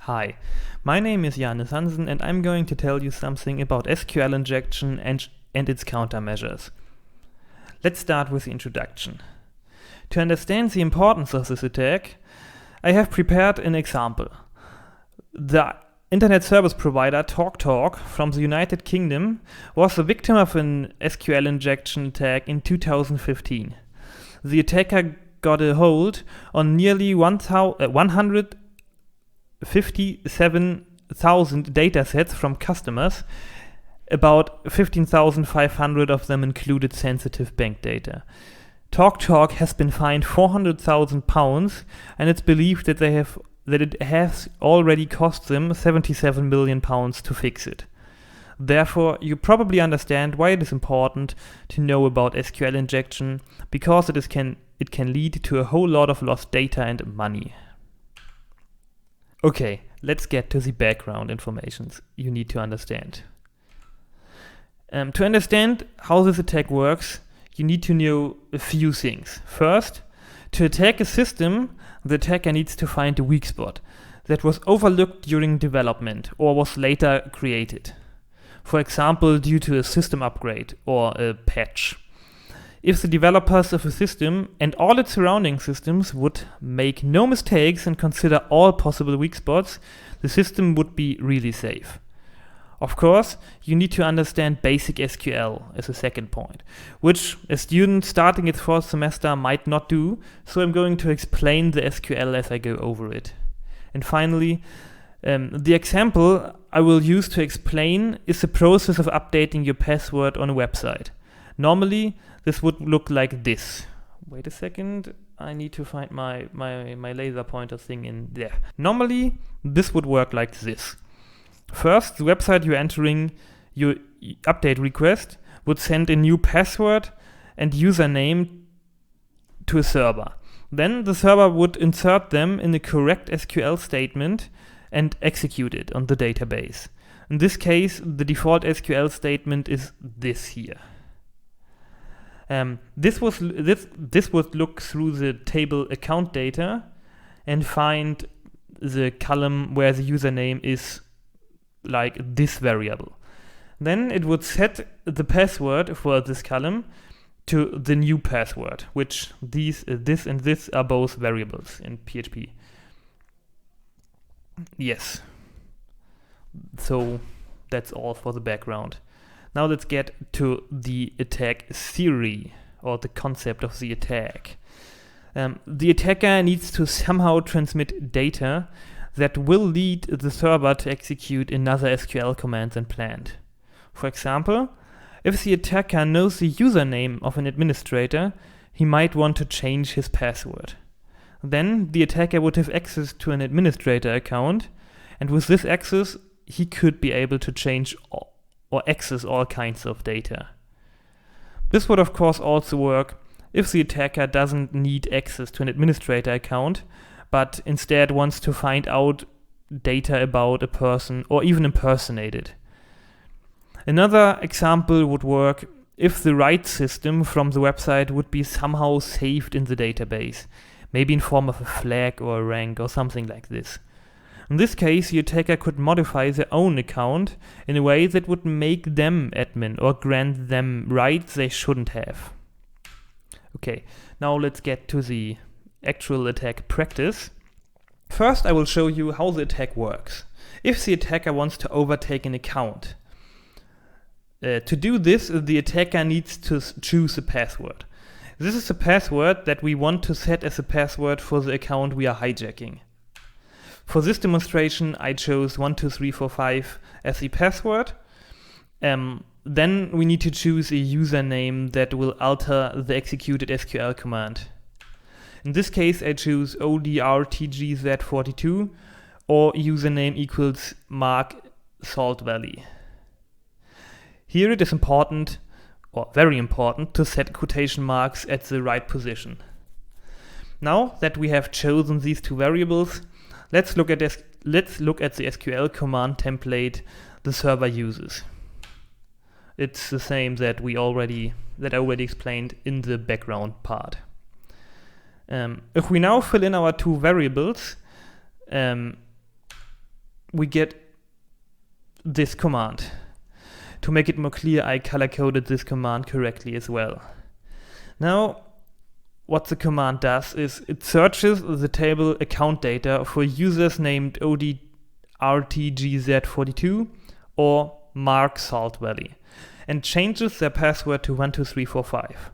Hi, my name is Janis Hansen and I'm going to tell you something about SQL injection and its countermeasures. Let's start with the introduction. To understand the importance of this attack, I have prepared an example. The internet service provider TalkTalk from the United Kingdom was the victim of an SQL injection attack in 2015. The attacker got a hold on nearly 157,000 datasets from customers. About 15,500 of them included sensitive bank data. TalkTalk has been fined £400,000 and it's believed that it has already cost them £77 million to fix it. Therefore, you probably understand why it is important to know about SQL injection, because it can lead to a whole lot of lost data and money. Okay, let's get to the background information you need to understand. To understand how this attack works, you need to know a few things. First, to attack a system, the attacker needs to find a weak spot that was overlooked during development or was later created. For example, due to a system upgrade or a patch. If the developers of a system and all its surrounding systems would make no mistakes and consider all possible weak spots, the system would be really safe. Of course, you need to understand basic SQL as a second point, which a student starting its fourth semester might not do, so I'm going to explain the SQL as I go over it. And finally, the example I will use to explain is the process of updating your password on a website. Normally, this would look like this. Wait a second, I need to find my laser pointer thing in there. Normally, this would work like this. First, the website you're entering your update request would send a new password and username to a server. Then the server would insert them in the correct SQL statement and execute it on the database. In this case, the default SQL statement is this here. This would look through the table account data and find the column where the username is like this variable. Then it would set the password for this column to the new password, which this and this are both variables in PHP. Yes. So that's all for the background. Now let's get to the attack theory, or the concept of the attack. The attacker needs to somehow transmit data that will lead the server to execute another SQL command than planned. For example, if the attacker knows the username of an administrator, he might want to change his password. Then the attacker would have access to an administrator account, and with this access, he could be able to change or access all kinds of data. This would of course also work if the attacker doesn't need access to an administrator account, but instead wants to find out data about a person or even impersonate it. Another example would work if the write system from the website would be somehow saved in the database, maybe in form of a flag or a rank or something like this. In this case, the attacker could modify their own account in a way that would make them admin or grant them rights they shouldn't have. Okay, now let's get to the actual attack practice. First, I will show you how the attack works. If the attacker wants to overtake an account, to do this, the attacker needs to choose a password. This is the password that we want to set as a password for the account we are hijacking. For this demonstration, I chose 12345 as the password. Then we need to choose a username that will alter the executed SQL command. In this case, I choose odrtgz42 or username equals Mark Salt Valley. Here it is important, or very important, to set quotation marks at the right position. Now that we have chosen these two variables, let's look at the SQL command template the server uses. It's the same that I already explained in the background part. If we now fill in our two variables, we get this command. To make it more clear, I color-coded this command correctly as well. Now, what the command does is it searches the table account data for users named ODRTGZ42 or Mark Salt Valley and changes their password to 12345.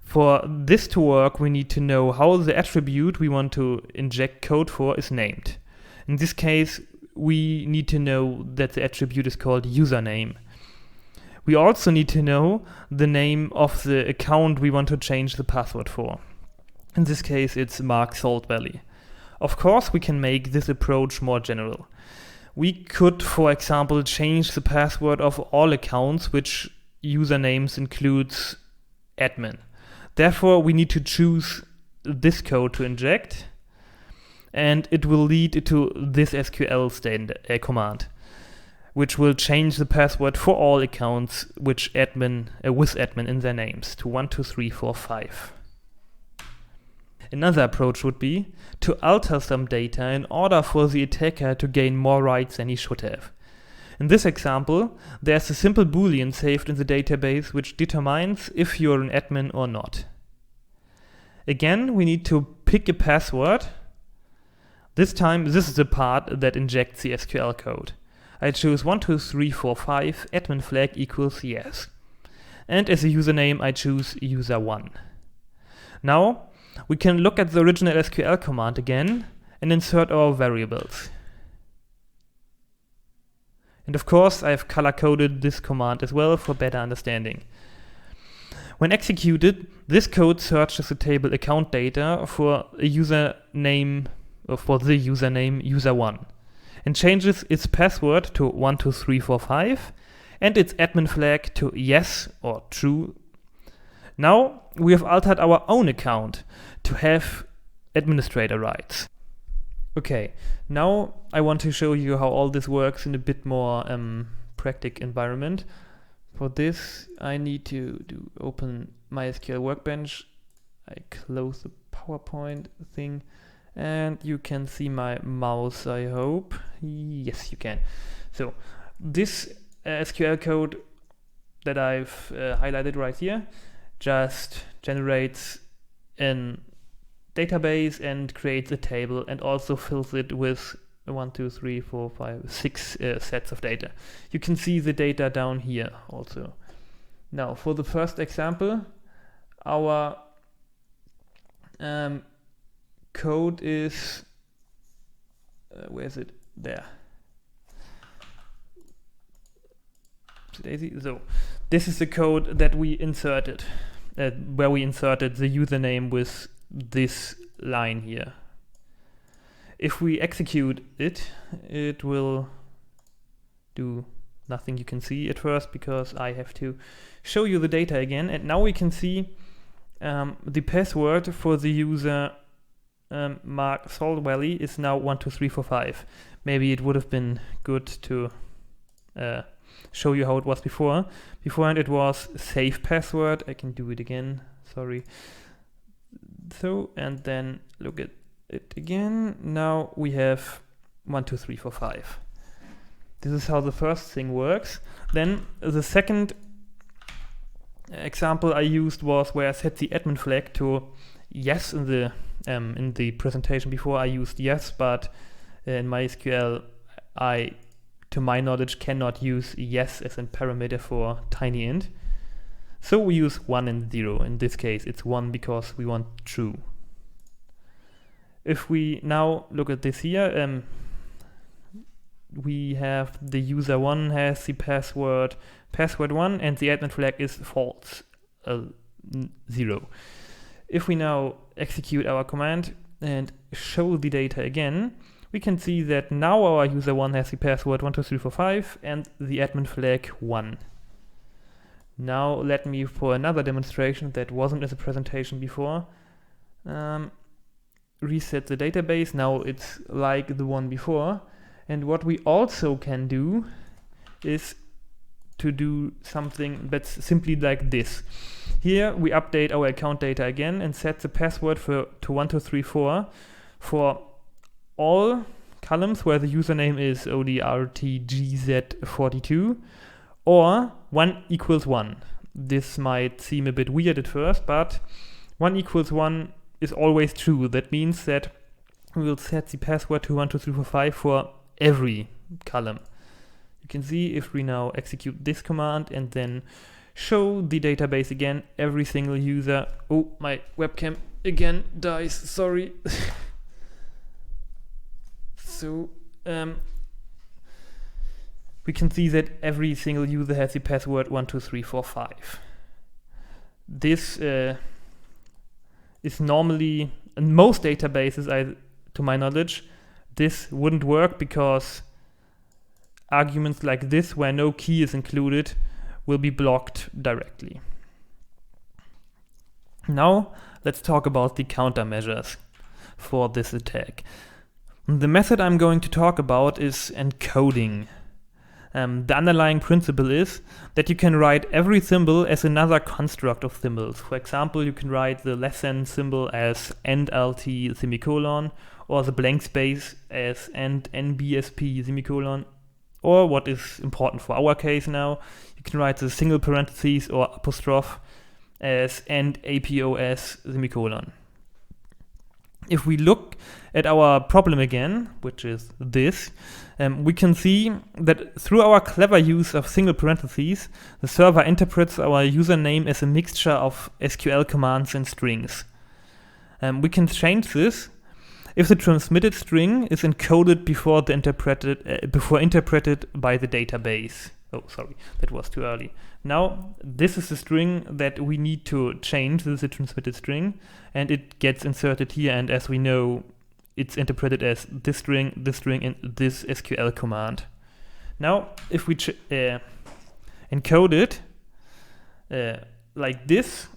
For this to work, we need to know how the attribute we want to inject code for is named. In this case, we need to know that the attribute is called username. We also need to know the name of the account we want to change the password for. In this case, it's Mark Salt Valley. Of course, we can make this approach more general. We could, for example, change the password of all accounts which usernames includes admin. Therefore, we need to choose this code to inject, and it will lead to this SQL command, which will change the password for all accounts which with admin in their names to 12345. Another approach would be to alter some data in order for the attacker to gain more rights than he should have. In this example, there's a simple boolean saved in the database which determines if you're an admin or not. Again, we need to pick a password. This time, this is the part that injects the SQL code. I choose 12345 admin flag equals yes. And as a username, I choose user1. Now, we can look at the original SQL command again and insert our variables. And of course, I've color-coded this command as well for better understanding. When executed, this code searches the table account data for a username, or for the username user1, and changes its password to 12345 and its admin flag to yes or true. Now we have altered our own account to have administrator rights. Okay, now I want to show you how all this works in a bit more practical environment. For this, I need to open MySQL Workbench. I close the PowerPoint thing, and you can see my mouse, I hope. Yes, you can. So this SQL code that I've highlighted right here just generates a database and creates a table and also fills it with 1, 2, 3, 4, 5, 6 sets of data. You can see the data down here also. Now for the first example, our code is, where is it? There. So this is the code that we inserted, where we inserted the username with this line here. If we execute it, it will do nothing. You can see at first because I have to show you the data again. And now we can see the password for the user Mark Salt Valley is now 12345. Maybe it would have been good to show you how it was before. Beforehand it was save password. I can do it again, sorry. So, and then look at it again. Now we have 12345. This is how the first thing works. Then the second example I used was where I set the admin flag to yes. In the presentation before I used yes, but in MySQL I, to my knowledge, cannot use yes as a parameter for tiny int. So we use 1 and 0. In this case it's 1 because we want true. If we now look at this here, we have the user1 has the password 1 and the admin flag is false, 0. If we now execute our command and show the data again, we can see that now our user1 has the password 12345 and the admin flag 1. Now let me, for another demonstration that wasn't in the presentation before, reset the database. Now it's like the one before. And what we also can do is to do something that's simply like this. Here we update our account data again and set the password to 1234 for all columns where the username is odrtgz42, or 1 equals 1. This might seem a bit weird at first, but 1 equals 1 is always true. That means that we will set the password to 12345 for every column. You can see if we now execute this command and then show the database again, every single user. Oh, my webcam again dies, sorry. So we can see that every single user has the password 12345. This is normally, in most databases, to my knowledge, this wouldn't work because arguments like this, where no key is included, will be blocked directly. Now let's talk about the countermeasures for this attack. The method I'm going to talk about is encoding. The underlying principle is that you can write every symbol as another construct of symbols. For example, you can write the less than symbol as end-lt semicolon, or the blank space as end nbsp semicolon, or what is important for our case now, you can write the single parentheses or apostrophe as end apos semicolon. If we look at our problem again, which is this, we can see that through our clever use of single parentheses, the server interprets our username as a mixture of SQL commands and strings. We can change this if the transmitted string is encoded before interpreted by the database. Oh, sorry, that was too early. Now, this is the string that we need to change. This is the transmitted string, and it gets inserted here. And as we know, it's interpreted as this string, and this SQL command. Now, if we encode it like this,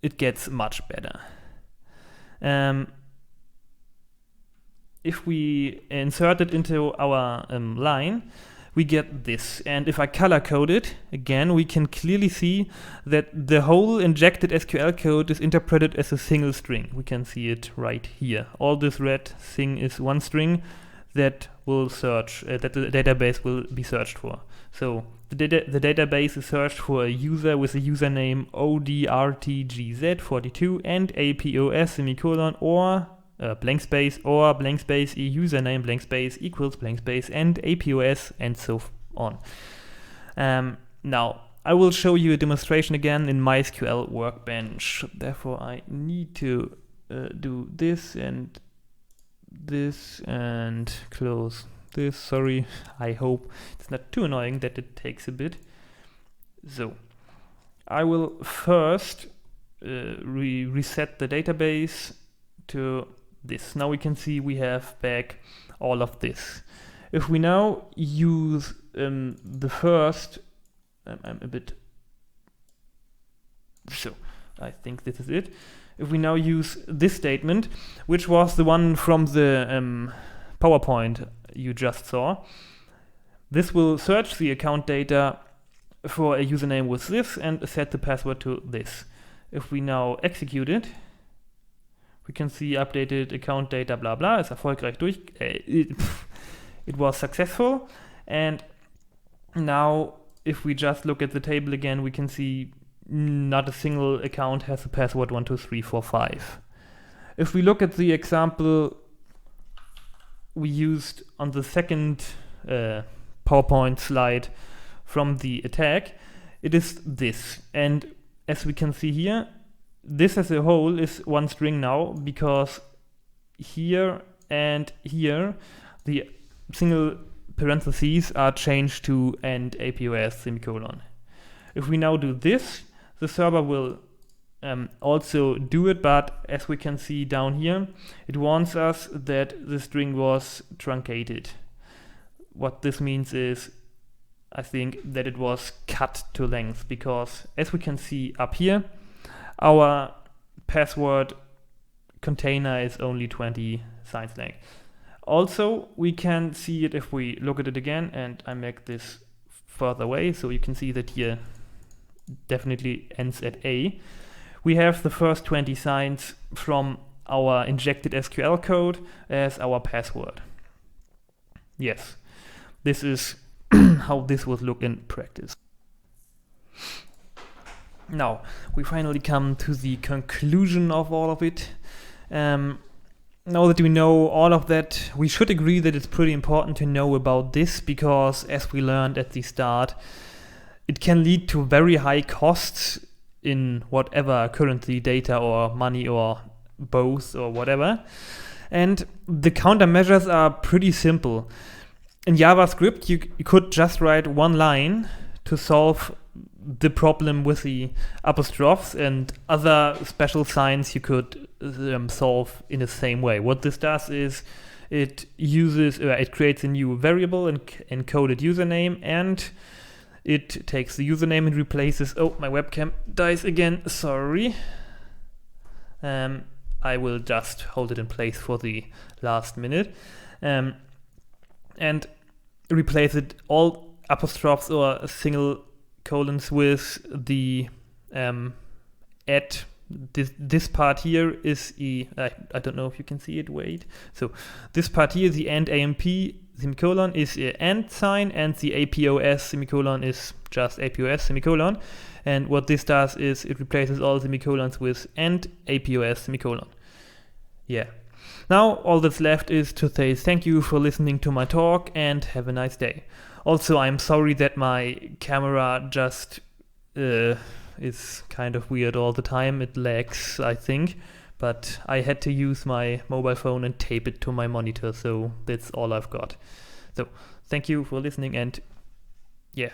it gets much better. If we insert it into our line, we get this. And if I color code it, again, we can clearly see that the whole injected SQL code is interpreted as a single string. We can see it right here. All this red thing is one string that will search, that the database will be searched for. So the database is searched for a user with a username odrtgz42 and apos semicolon or blank space or blank space username blank space equals blank space and apos and so on. Now I will show you a demonstration again in MySQL Workbench. Therefore I need to do this and close this. Sorry, I hope it's not too annoying that it takes a bit. So I will first reset the database to this. Now we can see we have back all of this. If we now use the first, I'm a bit, so I think this is it. If we now use this statement, which was the one from the PowerPoint you just saw, this will search the account data for a username with this and set the password to this. If we now execute it, we can see updated account data blah blah is erfolgreich durch. It was successful. And now if we just look at the table again, we can see not a single account has the password 12345. If we look at the example we used on the second PowerPoint slide from the attack, it is this. And as we can see here, this as a whole is one string now, because here and here the single parentheses are changed to end apos semicolon. If we now do this, the server will also do it, but as we can see down here, it warns us that the string was truncated. What this means is, I think, that it was cut to length, because as we can see up here, our password container is only 20 signs length. Also, we can see it if we look at it again, and I make this further away, so you can see that here definitely ends at A. We have the first 20 signs from our injected SQL code as our password. Yes, this is how this would look in practice. Now, we finally come to the conclusion of all of it. Now that we know all of that, we should agree that it's pretty important to know about this, because as we learned at the start, it can lead to very high costs in whatever currency, data or money or both or whatever. And the countermeasures are pretty simple. In JavaScript, you could just write one line to solve the problem with the apostrophes, and other special signs you could solve in the same way. What this does is it creates a new variable and encoded username, and it takes the username and replaces, oh, my webcam dies again, sorry. I will just hold it in place for the last minute. And replace it all apostrophes or single colons with the at. This part here is I don't know if you can see it, wait. So this part here, the and AMP semicolon is a and sign, and the APOS semicolon is just APOS semicolon. And what this does is it replaces all semicolons with and APOS semicolon. Yeah. Now all that's left is to say thank you for listening to my talk and have a nice day. Also, I'm sorry that my camera just is kind of weird all the time. It lags, I think, but I had to use my mobile phone and tape it to my monitor, so that's all I've got. So thank you for listening, and yeah.